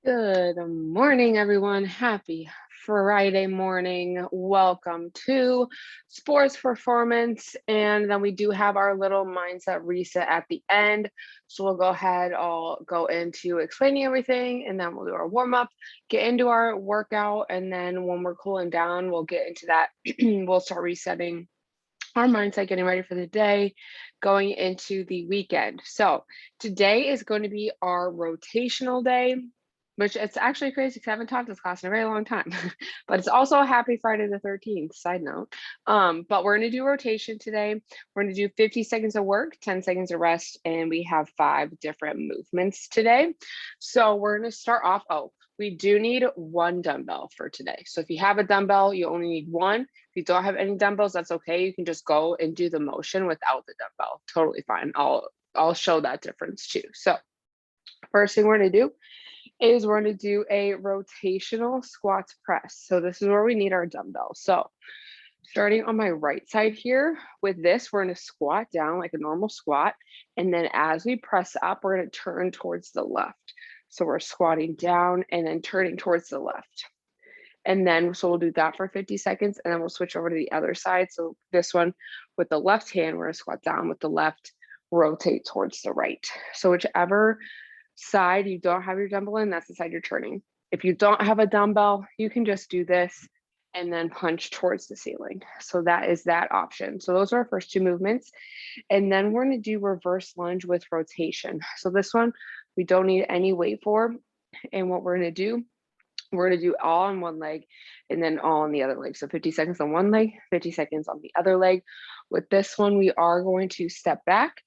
Good morning, everyone. Happy Friday morning. Welcome to Sports Performance. And then we do have our little mindset reset at the end. So we'll go ahead, I'll go into explaining everything, and then we'll do our warm up, get into our workout. And then when we're cooling down, we'll get into that. We'll start resetting our mindset, getting ready for the day, going into the weekend. So today is going to be our rotational day, which it's actually crazy because I haven't taught this class in a very long time. But it's also a happy Friday the 13th, side note. But we're going to do rotation today. We're going to do 50 seconds of work, 10 seconds of rest, and we have 5 different movements today. So we're going to start off. Oh, we do need 1 dumbbell for today. So if you have a dumbbell, you only need 1. If you don't have any dumbbells, that's okay. You can just go and do the motion without the dumbbell. Totally fine. I'll show that difference too. So first thing we're going to do is we're going to do a rotational squats press. So this is where we need our dumbbell. So starting on my right side here, with this, we're going to squat down like a normal squat. And then as we press up, we're going to turn towards the left. So we're squatting down and then turning towards the left. And then, so we'll do that for 50 seconds, and then we'll switch over to the other side. So this one with the left hand, we're gonna squat down with the left, rotate towards the right. So whichever side you don't have your dumbbell in, that's the side you're turning. If you don't have a dumbbell, you can just do this and then punch towards the ceiling. So that is that option. So those are our first 2 movements. And then we're gonna do reverse lunge with rotation. So this one, we don't need any weight for. And what we're gonna do, we're gonna do all on one leg and then all on the other leg. So 50 seconds on one leg, 50 seconds on the other leg. With this one, we are going to step back.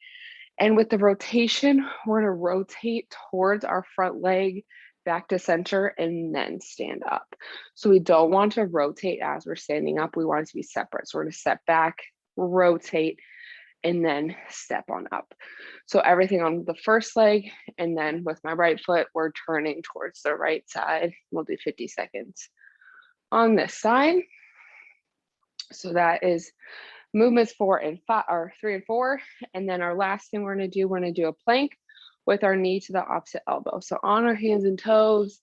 And with the rotation, we're gonna rotate towards our front leg, back to center, and then stand up. So we don't want to rotate as we're standing up. We want it to be separate. So we're gonna step back, rotate, and then step on up. So everything on the first leg, and then with my right foot, we're turning towards the right side. We'll do 50 seconds on this side. So that is movements 4 and 5, or 3 and 4. And then our last thing we're gonna do a plank with our knee to the opposite elbow. So on our hands and toes,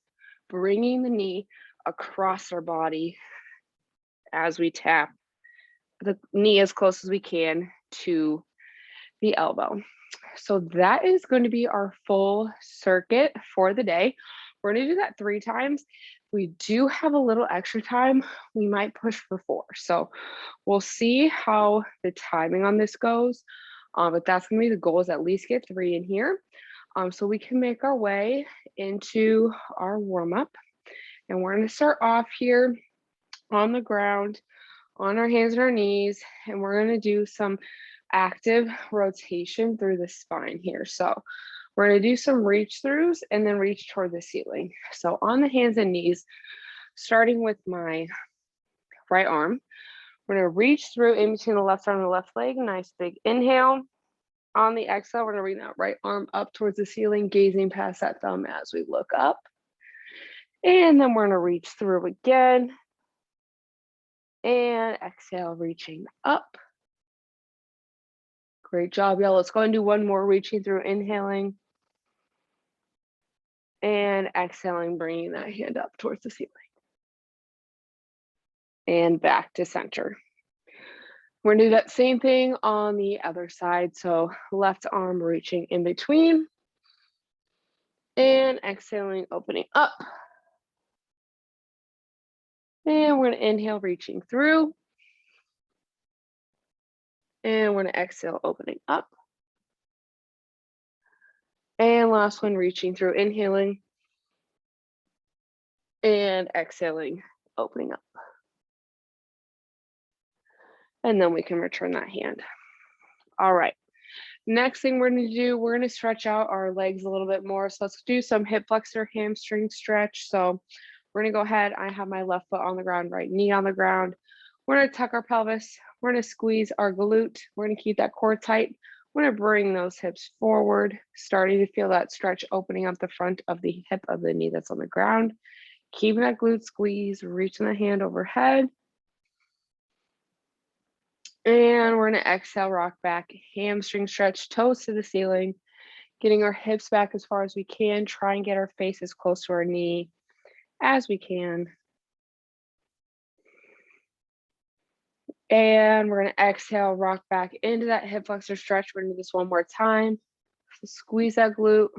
bringing the knee across our body as we tap the knee as close as we can to the elbow. So that is going to be our full circuit for the day. We're going to do that 3 times. We do have a little extra time. We might push for 4. So we'll see how the timing on this goes. But that's going to be the goal, is at least get 3 in here. So we can make our way into our warm up. And we're going to start off here on the ground, on our hands and our knees. And we're going to do some active rotation through the spine here. So we're going to do some reach throughs and then reach toward the ceiling. So on the hands and knees, starting with my right arm, we're going to reach through in between the left arm and the left leg. Nice big inhale. On the exhale, we're going to bring that right arm up towards the ceiling, gazing past that thumb as we look up. And then we're going to reach through again. And exhale, reaching up. Great job, y'all. Let's go and do one more, reaching through, inhaling. And exhaling, bringing that hand up towards the ceiling. And back to center. We're gonna do that same thing on the other side. So left arm reaching in between. And exhaling, opening up. And we're gonna inhale, reaching through. And we're gonna exhale, opening up. And last one, reaching through, inhaling. And exhaling, opening up. And then we can return that hand. All right. Next thing we're going to do, we're going to stretch out our legs a little bit more. So let's do some hip flexor hamstring stretch. So we're going to go ahead. I have my left foot on the ground, right knee on the ground. We're going to tuck our pelvis. We're going to squeeze our glute. We're going to keep that core tight. We're going to bring those hips forward, starting to feel that stretch opening up the front of the hip of the knee that's on the ground. Keeping that glute squeeze, reaching the hand overhead. And we're going to exhale, rock back, hamstring stretch, toes to the ceiling. Getting our hips back as far as we can. Try and get our face as close to our knee as we can. And we're going to exhale, rock back into that hip flexor stretch. We're going to do this one more time. So squeeze that glute,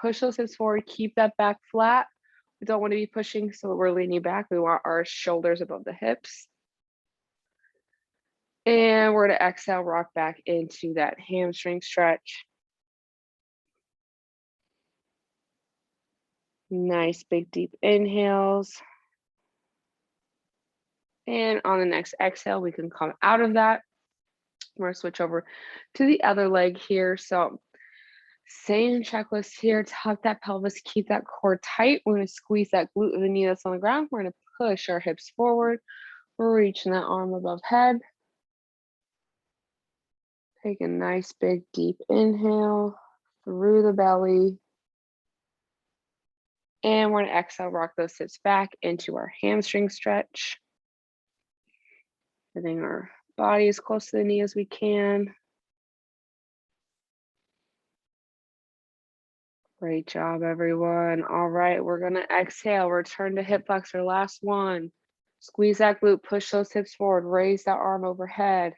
push those hips forward, keep that back flat. We don't want to be pushing, so we're leaning back. We want our shoulders above the hips. And we're going to exhale, rock back into that hamstring stretch. Nice, big, deep inhales. And on the next exhale, we can come out of that. We're going to switch over to the other leg here. So same checklist here. Tuck that pelvis, keep that core tight. We're going to squeeze that glute of the knee that's on the ground. We're going to push our hips forward. We're reaching that arm above head. Take a nice, big, deep inhale through the belly. And we're going to exhale, rock those hips back into our hamstring stretch. Getting our body as close to the knee as we can. Great job, everyone. All right, we're going to exhale, return to hip flexor. Last one. Squeeze that glute, push those hips forward, raise that arm overhead.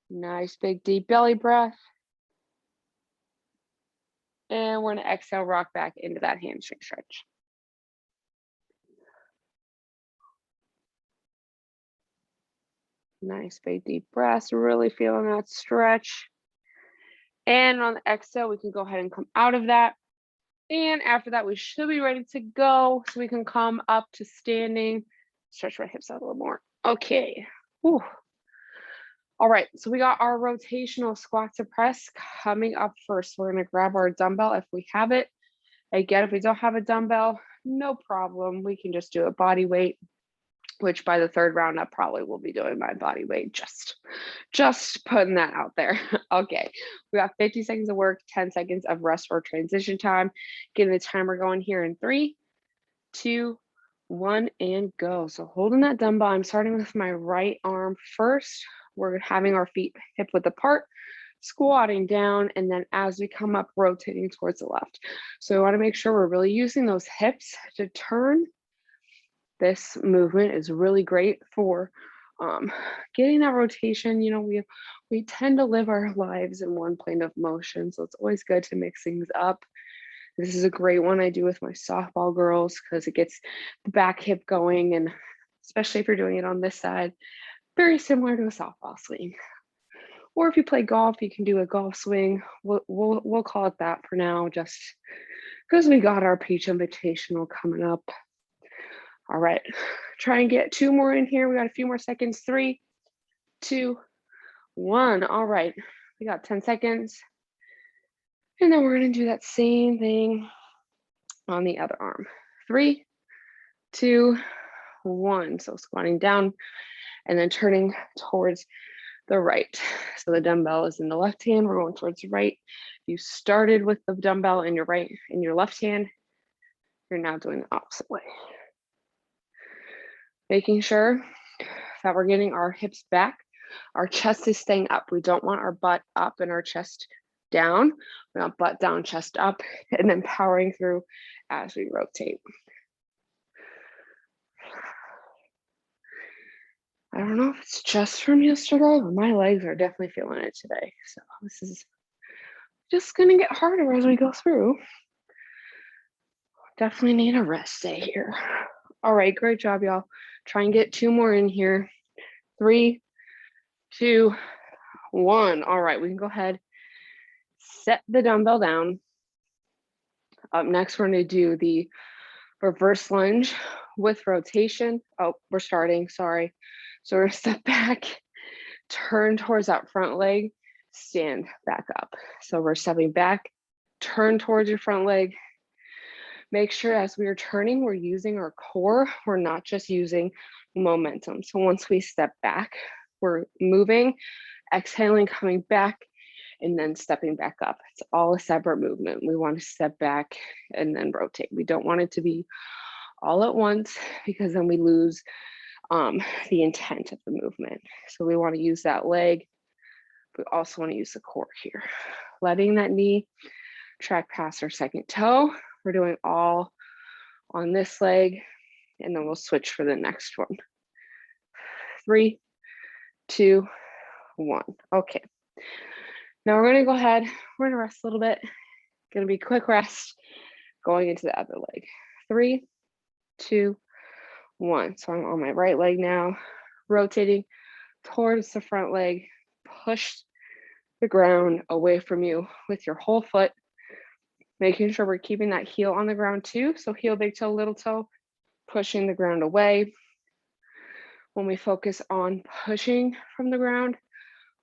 Nice, big, deep belly breath. And we're going to exhale, rock back into that hamstring stretch. Nice, big, deep breaths. Really feeling that stretch. And on the exhale, we can go ahead and come out of that. And after that, we should be ready to go. So we can come up to standing. Stretch my hips out a little more. Okay. Whew. All right, so we got our rotational squat to press coming up first. We're going to grab our dumbbell if we have it. Again, if we don't have a dumbbell, no problem. We can just do a body weight, which by the third round, I probably will be doing my body weight. Just putting that out there. Okay, we got 50 seconds of work, 10 seconds of rest or transition time. Getting the timer going here in 3, 2, 1, and go. So holding that dumbbell, I'm starting with my right arm first. We're having our feet hip width apart, squatting down, and then as we come up, rotating towards the left. So we want to make sure we're really using those hips to turn. This movement is really great for getting that rotation. You know, we tend to live our lives in one plane of motion, so it's always good to mix things up. This is a great one I do with my softball girls because it gets the back hip going, and especially if you're doing it on this side, very similar to a softball swing. Or if you play golf, you can do a golf swing. We'll call it that for now, just because we got our Peach Invitational coming up. All right, try and get 2 more in here. We got a few more seconds. 3, 2, 1. All right, we got 10 seconds. And then we're gonna do that same thing on the other arm. 3, 2, 1. So squatting down and then turning towards the right. So the dumbbell is in the left hand, we're going towards the right. You started with the dumbbell in your left hand, you're now doing the opposite way. Making sure that we're getting our hips back. Our chest is staying up. We don't want our butt up and our chest down. We want butt down, chest up, and then powering through as we rotate. I don't know if it's just from yesterday, but my legs are definitely feeling it today. So this is just gonna get harder as we go through. Definitely need a rest day here. All right, great job, y'all. Try and get 2 more in here. 3, 2, 1. All right, we can go ahead, set the dumbbell down. Up next, we're gonna do the reverse lunge with rotation. Oh, we're starting, sorry. So we're gonna step back, turn towards that front leg, stand back up. So we're stepping back, turn towards your front leg. Make sure as we are turning, we're using our core. We're not just using momentum. So once we step back, we're moving, exhaling, coming back, and then stepping back up. It's all a separate movement. We want to step back and then rotate. We don't want it to be all at once because then we lose the intent of the movement. So we want to use that leg. We also want to use the core here. letting that knee track past our second toe. We're doing all on this leg, and then we'll switch for the next one. 3, 2, 1. Okay. Now we're gonna go ahead, we're gonna rest a little bit. Gonna be quick rest going into the other leg. 3, 2, 1. So I'm on my right leg now, rotating towards the front leg. Push the ground away from you with your whole foot, making sure we're keeping that heel on the ground too. So heel, big toe, little toe, pushing the ground away. When we focus on pushing from the ground,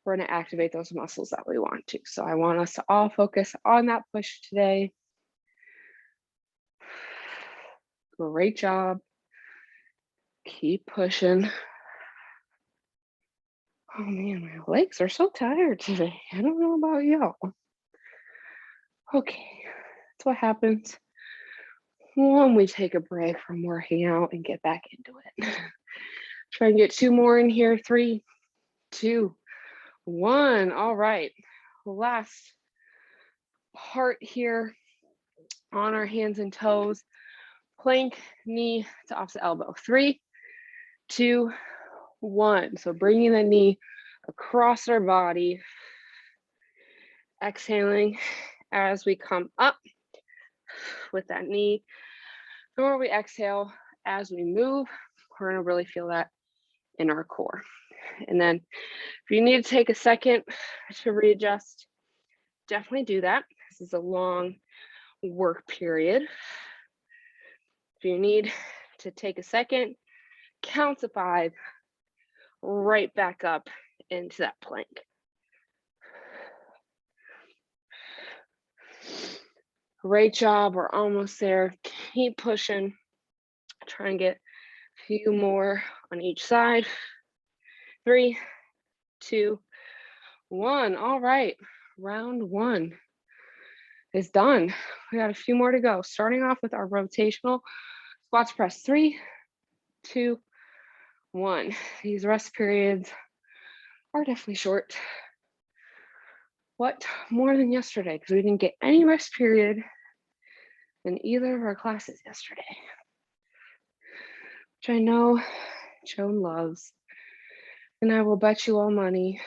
we're going to activate those muscles that we want to. So I want us to all focus on that push today. Great job. Keep pushing. Oh man, my legs are so tired today. I don't know about y'all. Okay, that's what happens when we take a break from working out and get back into it. Try and get 2 more in here. 3, 2, 1. All right, last part here on our hands and toes. Plank, knee to opposite elbow. 3, 2, 1. So bringing the knee across our body, exhaling as we come up with that knee. The more we exhale as we move, we're gonna really feel that in our core. And then if you need to take a second to readjust, definitely do that. This is a long work period. If you need to take a second, count to 5, right back up into that plank. Great job, we're almost there. Keep pushing. Try and get a few more on each side. 3, 2, 1. All right, round 1 is done. We got a few more to go. Starting off with our rotational squats press. 3, 2, 1. These rest periods are definitely short. What more than yesterday? Because we didn't get any rest period in either of our classes yesterday, which I know Joan loves. And I will bet you all money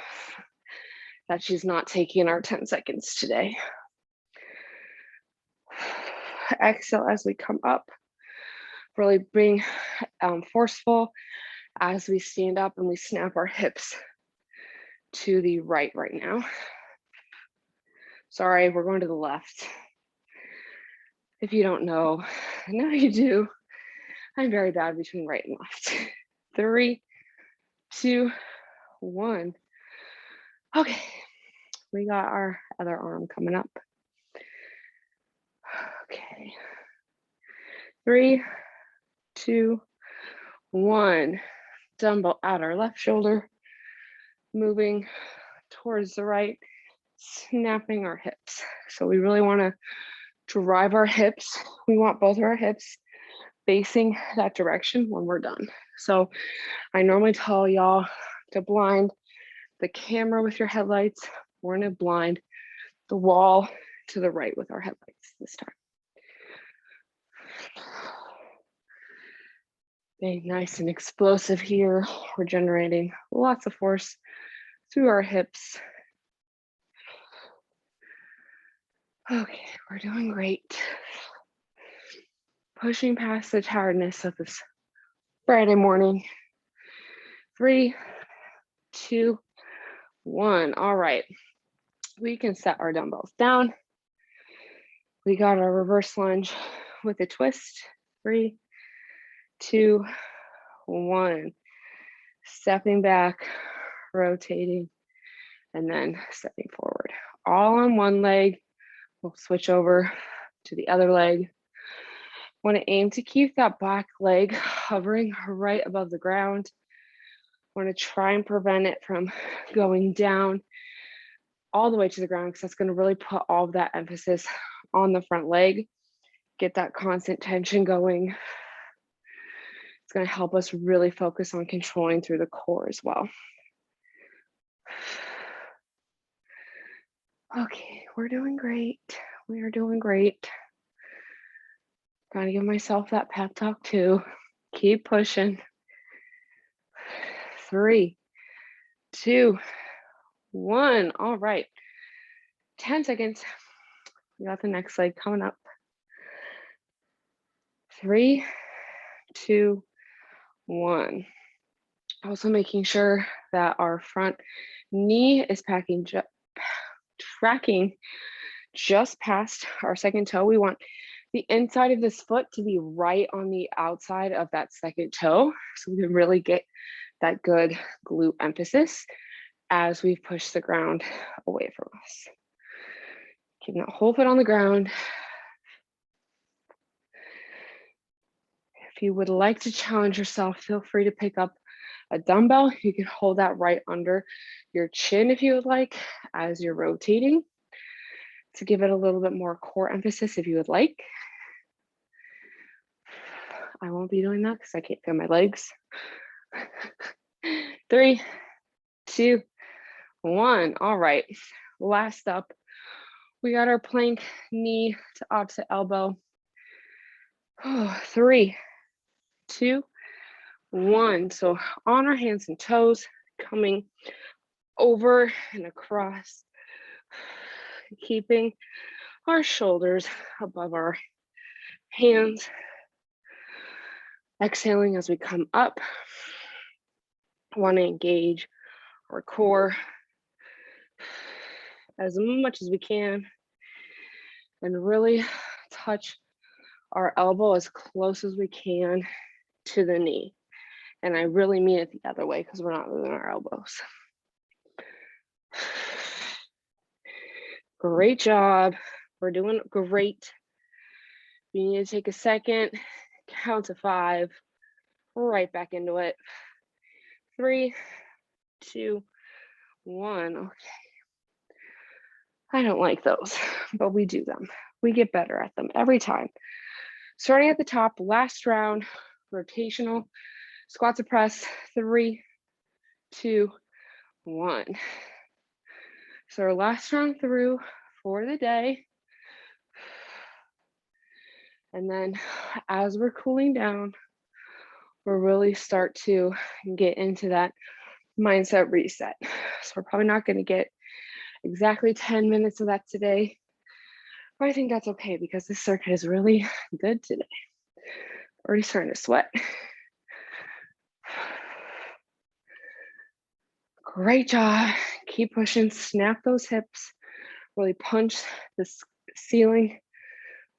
that she's not taking our 10 seconds today. Exhale as we come up. Really being forceful as we stand up and we snap our hips to the right now. Sorry, we're going to the left. If you don't know, now you do. I'm very bad between right and left. 3, 2, 1. Okay, we got our other arm coming up. Okay. 3, 2, 1. Dumbbell at our left shoulder, moving towards the right, snapping our hips. So we really want to drive our hips. We want both of our hips facing that direction when we're done. So I normally tell y'all to blind the camera with your headlights. We're gonna blind the wall to the right with our headlights this time. Being nice and explosive here. We're generating lots of force through our hips. Okay, we're doing great. Pushing past the tiredness of this Friday morning. 3, 2, 1. All right, we can set our dumbbells down. We got our reverse lunge with a twist. 3, 2, 1. Stepping back, rotating, and then stepping forward. All on one leg. We'll switch over to the other leg. Want to aim to keep that back leg hovering right above the ground. Want to try and prevent it from going down all the way to the ground, because that's going to really put all of that emphasis on the front leg. Get that constant tension going. It's going to help us really focus on controlling through the core as well. Okay, we're doing great. We are doing great. Gotta give myself that pep talk too. Keep pushing. 3, 2, 1. All right. 10 seconds. We got the next leg coming up. 3, 2, 1. Also making sure that our front knee is tracking just past our second toe. We want the inside of this foot to be right on the outside of that second toe, so we can really get that good glute emphasis as we push the ground away from us. Keeping that whole foot on the ground. If you would like to challenge yourself, feel free to pick up a dumbbell. You can hold that right under your chin if you would like as you're rotating to give it a little bit more core emphasis if you would like. I won't be doing that because I can't feel my legs. 3, 2, 1. All right. Last up, we got our plank knee to opposite elbow. 3, 2, 1. So on our hands and toes, coming over and across, keeping our shoulders above our hands. Exhaling as we come up. Want to engage our core as much as we can and really touch our elbow as close as we can to the knee. And I really mean it the other way because we're not moving our elbows. Great job. We're doing great. You need to take a second, count to 5, right back into it. 3, 2, 1. Okay. I don't like those, but we do them. We get better at them every time. Starting at the top, last round, rotational squat to press. 3, 2, 1. So our last round through for the day. And then as we're cooling down, we'll really start to get into that mindset reset. So we're probably not going to get exactly 10 minutes of that today, but I think that's okay because this circuit is really good today. Already starting to sweat. Great job. Keep pushing, snap those hips, really punch the ceiling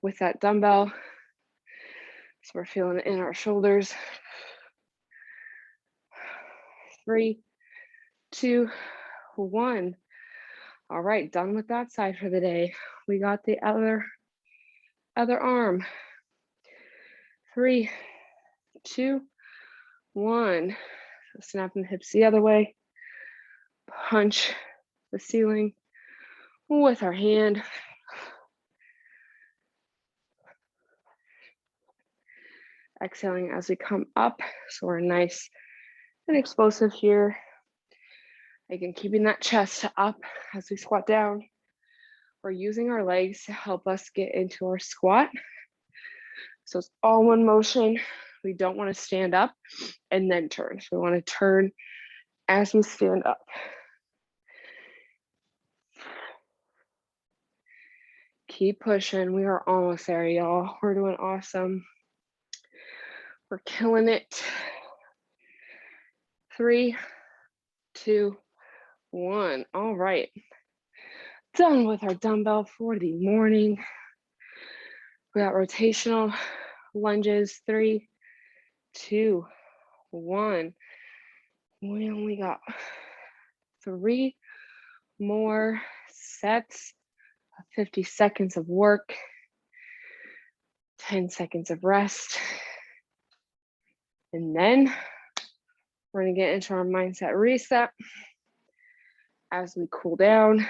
with that dumbbell. So we're feeling it in our shoulders. 3, 2, 1. All right, done with that side for the day. We got the other arm. 3, 2, 1. So snapping the hips the other way. Punch the ceiling with our hand. Exhaling as we come up. So we're nice and explosive here. Again, keeping that chest up as we squat down. We're using our legs to help us get into our squat. So it's all one motion. We don't want to stand up and then turn. So we want to turn as we stand up. Keep pushing. We are almost there, y'all. We're doing awesome. We're killing it. 3, 2, 1. All right. Done with our dumbbell for the morning. We got rotational lunges. 3, 2, 1. We only got 3 more sets of 50 seconds of work, 10 seconds of rest. And then we're going to get into our mindset reset as we cool down.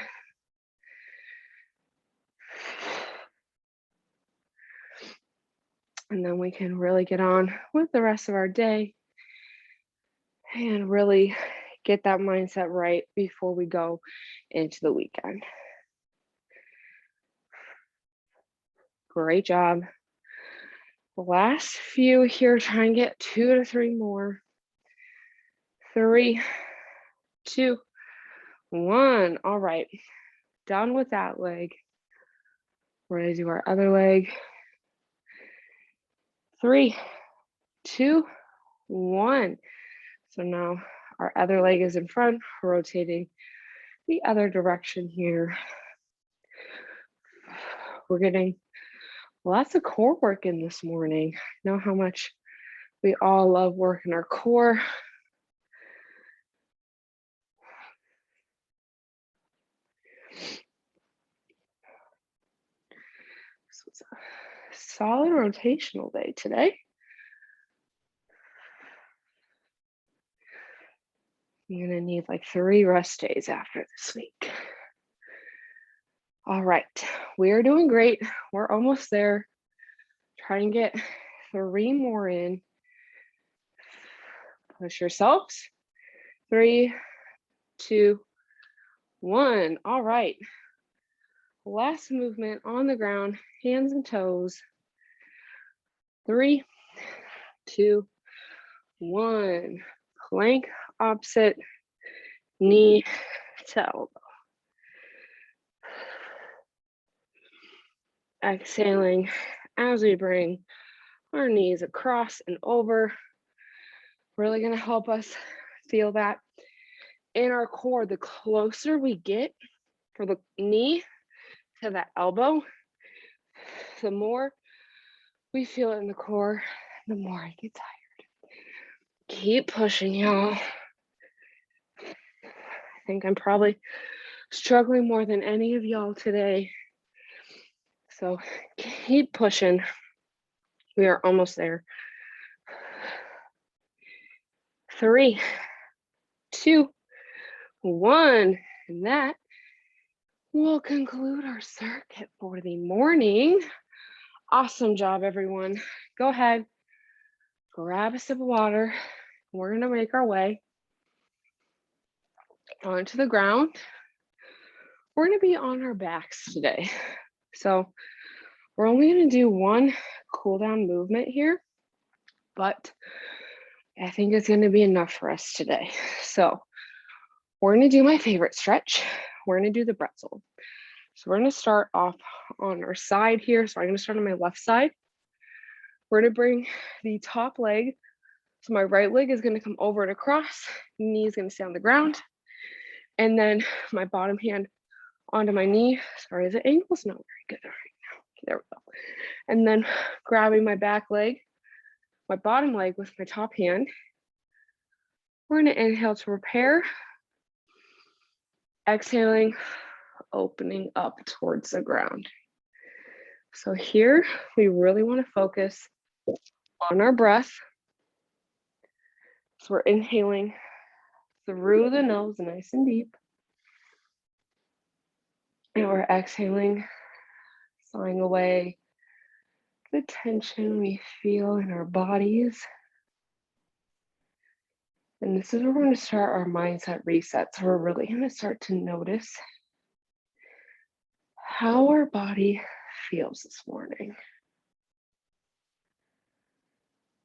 And then we can really get on with the rest of our day and really get that mindset right before we go into the weekend. Great job. Last few here, try and get 2 to 3 more. 3, 2, 1. All right, done with that leg. We're gonna do our other leg. 3, 2, 1. So now our other leg is in front, rotating the other direction here. We're getting lots of core work in this morning. Know how much we all love working our core. So it's a solid rotational day today. You're gonna need like 3 rest days after this week. All right, we're doing great. We're almost there. Try and get 3 more in. Push yourselves. 3, 2, 1. All right. Last movement on the ground, hands and toes. 3, 2, 1. Plank opposite knee to elbow. Exhaling as we bring our knees across and over. Really gonna help us feel that in our core. The closer we get for the knee to that elbow, the more we feel it in the core, the more I get tired. Keep pushing, y'all. I think I'm probably struggling more than any of y'all today. So keep pushing. We are almost there. 3, 2, 1. And that will conclude our circuit for the morning. Awesome job, everyone. Go ahead, grab a sip of water. We're gonna make our way onto the ground. We're gonna be on our backs today. So we're only gonna do one cool down movement here, but I think it's gonna be enough for us today. So we're gonna do my favorite stretch. We're gonna do the pretzel. So we're gonna start off on our side here. So I'm gonna start on my left side. We're gonna bring the top leg. So my right leg is gonna come over and across, knee is gonna stay on the ground. And then my bottom hand onto my knee. Sorry, the angle's not very good right now. Okay, there we go. And then grabbing my back leg, my bottom leg with my top hand. We're gonna inhale to repair. Exhaling, opening up towards the ground. So here, we really wanna focus on our breath. So we're inhaling through the nose, nice and deep. And we're exhaling, sawing away the tension we feel in our bodies. And this is where we're going to start our mindset reset. So we're really going to start to notice how our body feels this morning.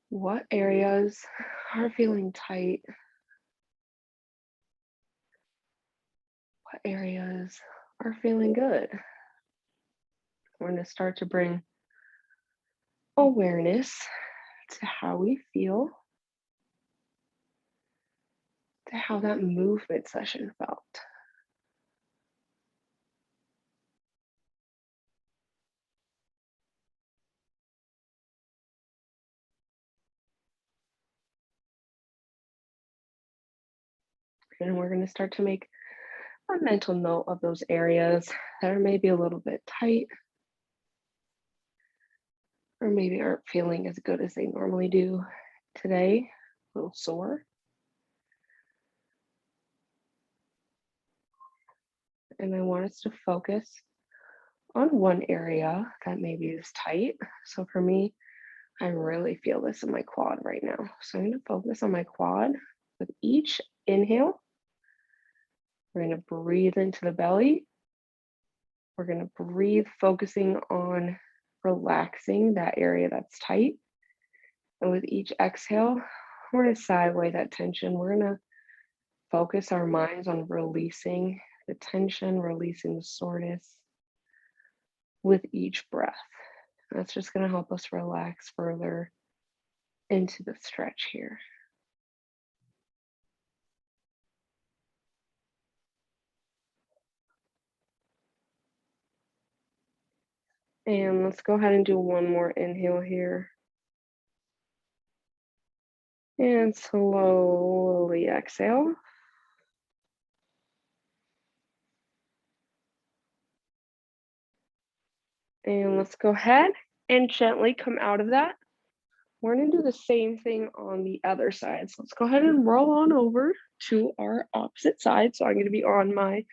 What areas are feeling tight? What areas are feeling good? We're going to start to bring awareness to how we feel, to how that movement session felt. And we're going to start to make a mental note of those areas that are maybe a little bit tight or maybe aren't feeling as good as they normally do today, a little sore. And I want us to focus on one area that maybe is tight. So for me, I really feel this in my quad right now. So I'm going to focus on my quad with each inhale. We're going to breathe into the belly. We're going to breathe focusing on relaxing that area that's tight. And with each exhale, we're going to sigh away that tension. We're going to focus our minds on releasing the tension, releasing the soreness with each breath. That's just going to help us relax further into the stretch here. And let's go ahead and do one more inhale here. And slowly exhale. And let's go ahead and gently come out of that. We're going to do the same thing on the other side. So let's go ahead and roll on over to our opposite side. So I'm going to be on my,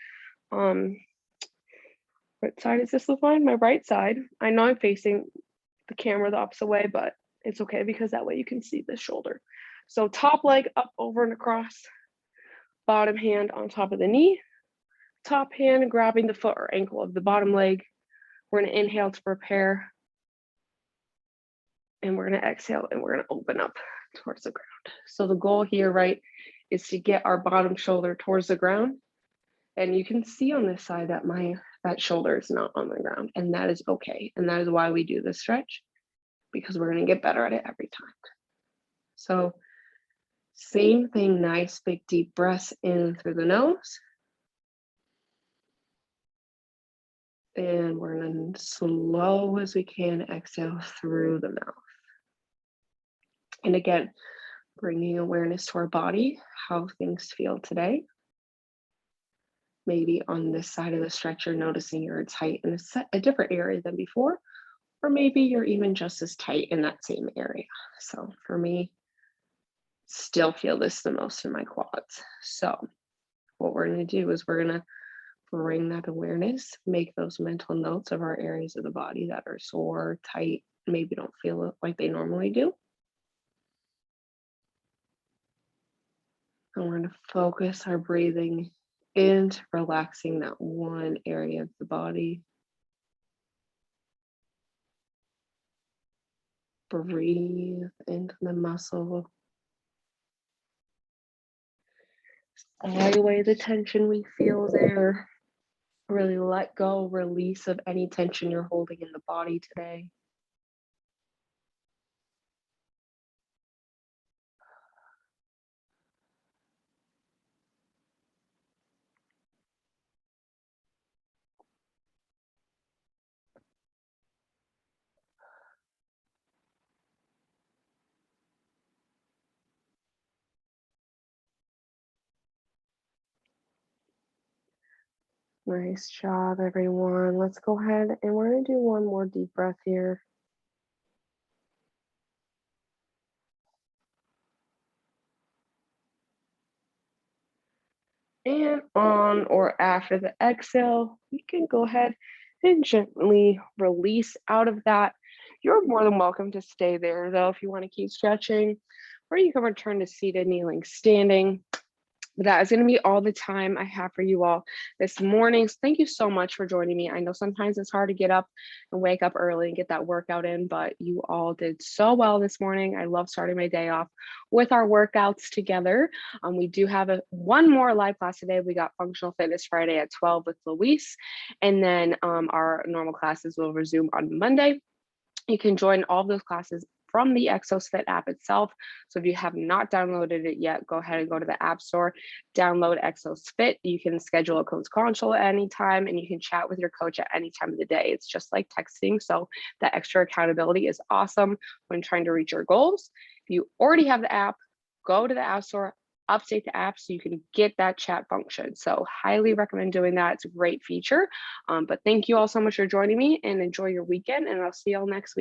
what side is this look like? My right side. I know I'm facing the camera the opposite way, but it's okay because that way you can see the shoulder. So top leg up, over and across, bottom hand on top of the knee, top hand grabbing the foot or ankle of the bottom leg. We're going to inhale to prepare. And we're going to exhale and we're going to open up towards the ground. So the goal here, right, is to get our bottom shoulder towards the ground. And you can see on this side that that shoulder is not on the ground, and that is okay. And that is why we do this stretch, because we're going to get better at it every time. So same thing, nice big deep breaths in through the nose. And we're going to, slow as we can, exhale through the mouth. And again, bringing awareness to our body, how things feel today. Maybe on this side of the stretch, you're noticing you're tight in a different area than before, or maybe you're even just as tight in that same area. So for me, still feel this the most in my quads. So what we're going to do is we're going to bring that awareness, make those mental notes of our areas of the body that are sore, tight, maybe don't feel like they normally do. And we're going to focus our breathing into relaxing that one area of the body. Breathe into the muscle. Sigh away the tension we feel there. Really let go, release of any tension you're holding in the body today. Nice job, everyone. Let's go ahead and we're going to do one more deep breath here. And on or after the exhale, you can go ahead and gently release out of that. You're more than welcome to stay there, though, if you want to keep stretching, or you can return to seated, kneeling, standing. That is going to be all the time I have for you all this morning. So thank you so much for joining me. I know sometimes it's hard to get up and wake up early and get that workout in, but you all did so well this morning. I love starting my day off with our workouts together. We do have one more live class today. We got Functional Fitness Friday at 12 with Luis, and then our normal classes will resume on Monday. You can join all of those classes from the Exosfit app itself. So if you have not downloaded it yet, go ahead and go to the App Store, download Exosfit. You can schedule a coach consult at any time, and you can chat with your coach at any time of the day. It's just like texting. So that extra accountability is awesome when trying to reach your goals. If you already have the app, go to the App Store, update the app so you can get that chat function. So highly recommend doing that. It's a great feature. But thank you all so much for joining me, and enjoy your weekend, and I'll see y'all next week.